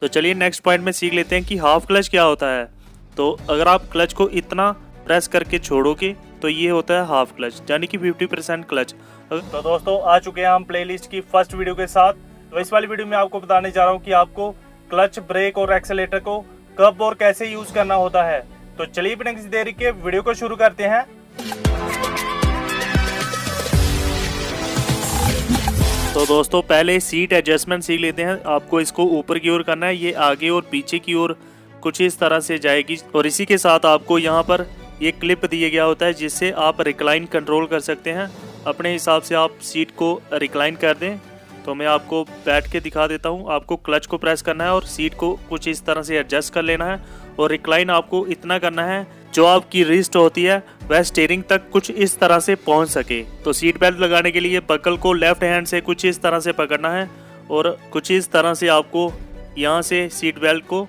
तो चलिए next point में सीख लेते हैं कि हाफ क्लच क्या होता है। तो अगर आप क्लच को इतना प्रेस करके छोड़ोगे तो ये होता है हाफ क्लच, यानी कि 50% क्लच। तो दोस्तों आ चुके हैं हम प्लेलिस्ट की फर्स्ट वीडियो के साथ। तो इस वाली वीडियो में आपको बताने जा रहा हूँ कि आपको क्लच, ब्रेक और एक्सेलेरेटर को कब और कैसे यूज करना होता है। तो चलिए बिना किसी देरी के वीडियो को शुरू करते हैं। तो दोस्तों पहले सीट एडजस्टमेंट सीख लेते हैं। आपको इसको ऊपर की ओर करना है, ये आगे और पीछे की ओर कुछ इस तरह से जाएगी। और इसी के साथ आपको यहाँ पर ये क्लिप दिया गया होता है जिससे आप रिक्लाइन कंट्रोल कर सकते हैं। अपने हिसाब से आप सीट को रिक्लाइन कर दें। तो मैं आपको बैठ के दिखा देता हूँ। आपको क्लच को प्रेस करना है और सीट को कुछ इस तरह से एडजस्ट कर लेना है और रिक्लाइन आपको इतना करना है जो आपकी रिस्ट होती है वह स्टीयरिंग तक कुछ इस तरह से पहुंच सके। तो सीट बेल्ट लगाने के लिए बकल को लेफ्ट हैंड से कुछ इस तरह से पकड़ना है और कुछ इस तरह से आपको यहाँ से सीट बेल्ट को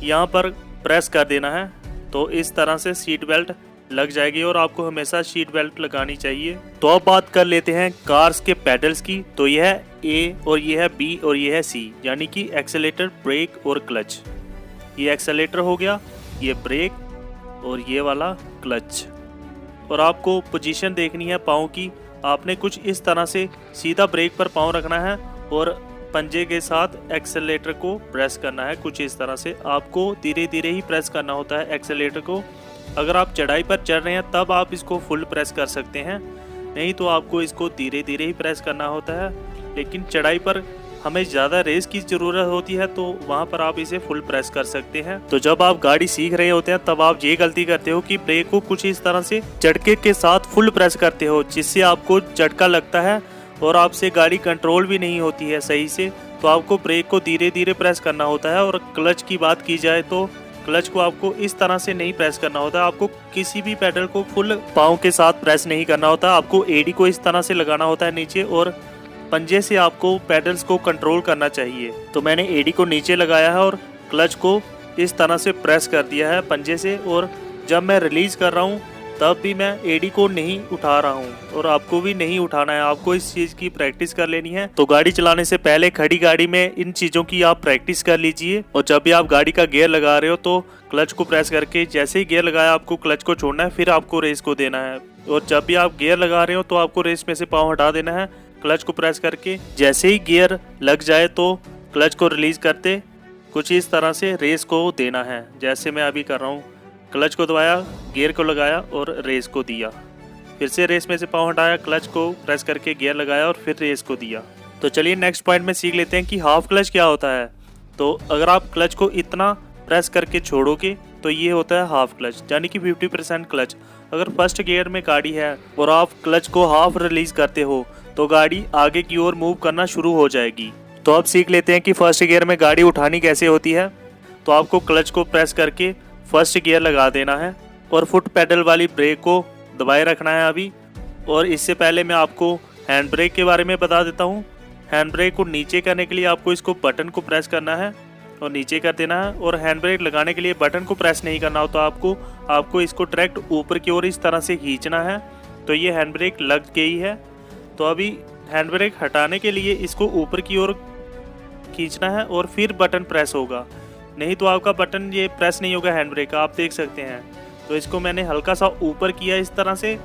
यहाँ पर प्रेस कर देना है। तो इस तरह से सीट बेल्ट लग जाएगी और आपको हमेशा सीट बेल्ट लगानी चाहिए। तो अब बात कर लेते हैं कार्स के पेडल्स की। तो यह है ए और ये है बी और ये है सी, यानी कि एक्सेलेरेटर, ब्रेक और क्लच। ये एक्सेलेरेटर हो गया, ये ब्रेक और ये वाला क्लच। और आपको पोजीशन देखनी है पाँव की। आपने कुछ इस तरह से सीधा ब्रेक पर पाँव रखना है और पंजे के साथ एक्सेलेरेटर को प्रेस करना है। कुछ इस तरह से आपको धीरे धीरे ही प्रेस करना होता है एक्सेलेरेटर को। अगर आप चढ़ाई पर चढ़ रहे हैं तब आप इसको फुल प्रेस कर सकते हैं, नहीं तो आपको इसको धीरे धीरे ही प्रेस करना होता है। लेकिन चढ़ाई पर हमें ज़्यादा रेस की ज़रूरत होती है तो वहाँ पर आप इसे फुल प्रेस कर सकते हैं। तो जब आप गाड़ी सीख रहे होते हैं तब आप ये गलती करते हो कि ब्रेक को कुछ इस तरह से झटके के साथ फुल प्रेस करते हो, जिससे आपको झटका लगता है और आपसे गाड़ी कंट्रोल भी नहीं होती है सही से। तो आपको ब्रेक को धीरे धीरे प्रेस करना होता है। और क्लच की बात की जाए तो क्लच को आपको इस तरह से नहीं प्रेस करना होता। आपको किसी भी पेडल को फुल पाँव के साथ प्रेस नहीं करना होता। आपको एडी को इस तरह से लगाना होता है नीचे और पंजे से आपको पेडल्स को कंट्रोल करना चाहिए। तो मैंने एडी को नीचे लगाया है और क्लच को इस तरह से प्रेस कर दिया है पंजे से। और जब मैं रिलीज कर रहा हूँ तब भी मैं एडी को नहीं उठा रहा हूँ और आपको भी नहीं उठाना है। आपको इस चीज़ की प्रैक्टिस कर लेनी है। तो गाड़ी चलाने से पहले खड़ी गाड़ी में इन चीज़ों की आप प्रैक्टिस कर लीजिए। और जब भी आप गाड़ी का गियर लगा रहे हो तो क्लच को प्रेस करके जैसे ही गियर लगाया आपको क्लच को छोड़ना है, फिर आपको रेस को देना है। और जब भी आप गियर लगा रहे हो तो आपको रेस में से पाँव हटा देना है क्लच को प्रेस करके। जैसे ही गियर लग जाए तो क्लच को रिलीज करते कुछ इस तरह से रेस को देना है, जैसे मैं अभी कर रहा हूँ। क्लच को दबाया, गियर को लगाया और रेस को दिया। फिर से रेस में से पाँव हटाया, क्लच को प्रेस करके गियर लगाया और फिर रेस को दिया। तो चलिए नेक्स्ट पॉइंट में सीख लेते हैं कि हाफ क्लच क्या होता है। तो अगर आप क्लच को इतना प्रेस करके छोड़ोगे तो ये होता है हाफ क्लच, यानी कि 50% क्लच। अगर फर्स्ट गियर में गाड़ी है और आप क्लच को हाफ रिलीज करते हो तो गाड़ी आगे की ओर मूव करना शुरू हो जाएगी। तो अब सीख लेते हैं कि फर्स्ट गियर में गाड़ी उठानी कैसे होती है। तो आपको क्लच को प्रेस करके फर्स्ट गियर लगा देना है और फुट पेडल वाली ब्रेक को दबाए रखना है अभी। और इससे पहले मैं आपको हैंड ब्रेक के बारे में बता देता हूँ। हैंड ब्रेक को नीचे करने के लिए आपको इसको बटन को प्रेस करना है और नीचे कर देना है। और हैंड ब्रेक लगाने के लिए बटन को प्रेस नहीं करना होता आपको इसको डायरेक्ट ऊपर की ओर इस तरह से खींचना है। तो ये हैंड ब्रेक लग गई है। तो अभी हैंड ब्रेक हटाने के लिए इसको ऊपर की ओर खींचना है और फिर बटन प्रेस होगा, नहीं तो आपका बटन ये प्रेस नहीं होगा हैंड ब्रेक का, आप देख सकते हैं। तो इसको मैंने हल्का सा ऊपर किया इस तरह से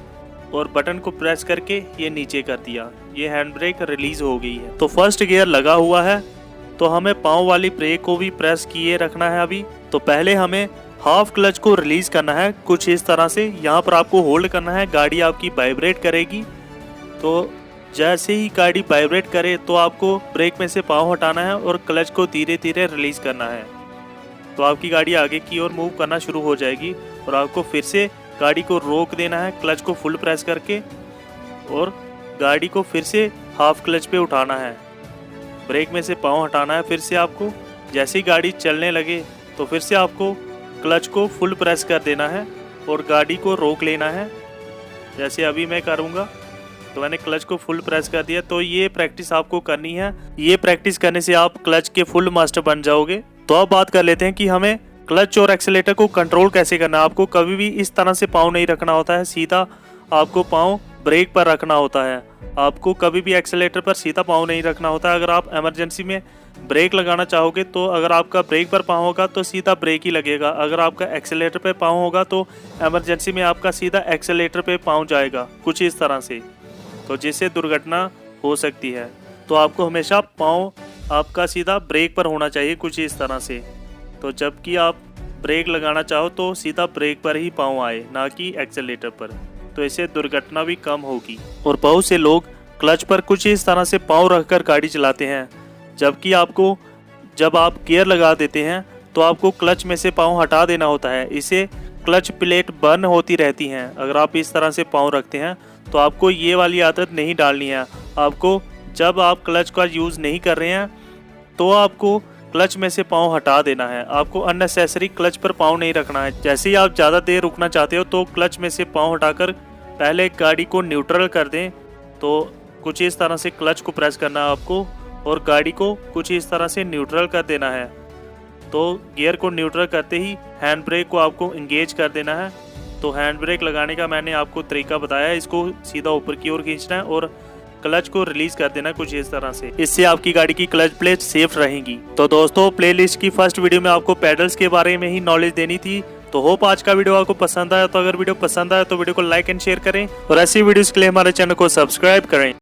और बटन को प्रेस करके ये नीचे कर दिया। ये हैंड ब्रेक रिलीज हो गई है। तो फर्स्ट गियर लगा हुआ है तो हमें पाँव वाली ब्रेक को भी प्रेस किए रखना है अभी। तो पहले हमें हाफ क्लच को रिलीज करना है कुछ इस तरह से। यहाँ पर आपको होल्ड करना है, गाड़ी आपकी वाइब्रेट करेगी। तो जैसे ही गाड़ी वाइब्रेट करे तो आपको ब्रेक में से पाँव हटाना है और क्लच को धीरे धीरे रिलीज करना है। तो आपकी गाड़ी आगे की ओर मूव करना शुरू हो जाएगी और आपको फिर से गाड़ी को रोक देना है क्लच को फुल प्रेस करके और गाड़ी को फिर से हाफ क्लच पे उठाना है। ब्रेक में से पाँव हटाना है फिर से आपको। जैसे ही गाड़ी चलने लगे तो फिर से आपको क्लच को फुल प्रेस कर देना है और गाड़ी को रोक लेना है, जैसे अभी मैं करूँगा। तो मैंने क्लच को फुल प्रेस कर दिया। तो ये प्रैक्टिस आपको करनी है। ये प्रैक्टिस करने से आप क्लच के फुल मास्टर बन जाओगे। तो अब बात कर लेते हैं कि हमें क्लच और एक्सेलेरेटर को कंट्रोल कैसे करना है। आपको कभी भी इस तरह से पाँव नहीं रखना होता है, सीधा आपको पाँव ब्रेक पर रखना होता है। आपको कभी भी एक्सेलेरेटर पर सीधा पाँव नहीं रखना होता है। अगर आप इमरजेंसी में ब्रेक लगाना चाहोगे तो अगर आपका ब्रेक पर पाँव होगा तो सीधा ब्रेक ही लगेगा, अगर आपका एक्सेलेरेटर पे पाँव होगा तो इमरजेंसी में आपका सीधा एक्सेलेरेटर पे पाँव जाएगा, कुछ इस तरह से, तो जिससे दुर्घटना हो सकती है। तो आपको हमेशा पाँव आपका सीधा ब्रेक पर होना चाहिए, कुछ इस तरह से। तो जबकि आप ब्रेक लगाना चाहो तो सीधा ब्रेक पर ही पाँव आए, ना कि एक्सेलेरेटर पर, तो इससे दुर्घटना भी कम होगी। और बहुत से लोग क्लच पर कुछ इस तरह से पाँव रखकर गाड़ी चलाते हैं, जबकि आपको जब आप गियर लगा देते हैं तो आपको क्लच में से पाँव हटा देना होता है, इससे क्लच प्लेट बर्न होती रहती हैं। अगर आप इस तरह से पाँव रखते हैं तो आपको ये वाली आदत नहीं डालनी है। आपको जब आप क्लच का यूज़ नहीं कर रहे हैं तो आपको क्लच में से पाँव हटा देना है, आपको अननेसेसरी क्लच पर पाँव नहीं रखना है। जैसे ही आप ज़्यादा देर रुकना चाहते हो तो क्लच में से पाँव हटाकर पहले गाड़ी को न्यूट्रल कर दें। तो कुछ इस तरह से क्लच को प्रेस करना है आपको और गाड़ी को कुछ इस तरह से न्यूट्रल कर देना है। तो गियर को न्यूट्रल करते ही हैंड ब्रेक को आपको इंगेज कर देना है। तो हैंड ब्रेक लगाने का मैंने आपको तरीका बताया है, इसको सीधा ऊपर की ओर खींचना है और क्लच को रिलीज कर देना कुछ इस तरह से, इससे आपकी गाड़ी की क्लच प्लेट सेफ रहेगी। तो दोस्तों, प्लेलिस्ट की फर्स्ट वीडियो में आपको पेडल्स के बारे में ही नॉलेज देनी थी। तो होप आज का वीडियो आपको पसंद आया। तो अगर वीडियो पसंद आया तो वीडियो को लाइक एंड शेयर करें और ऐसी वीडियोस के लिए हमारे चैनल को सब्सक्राइब करें।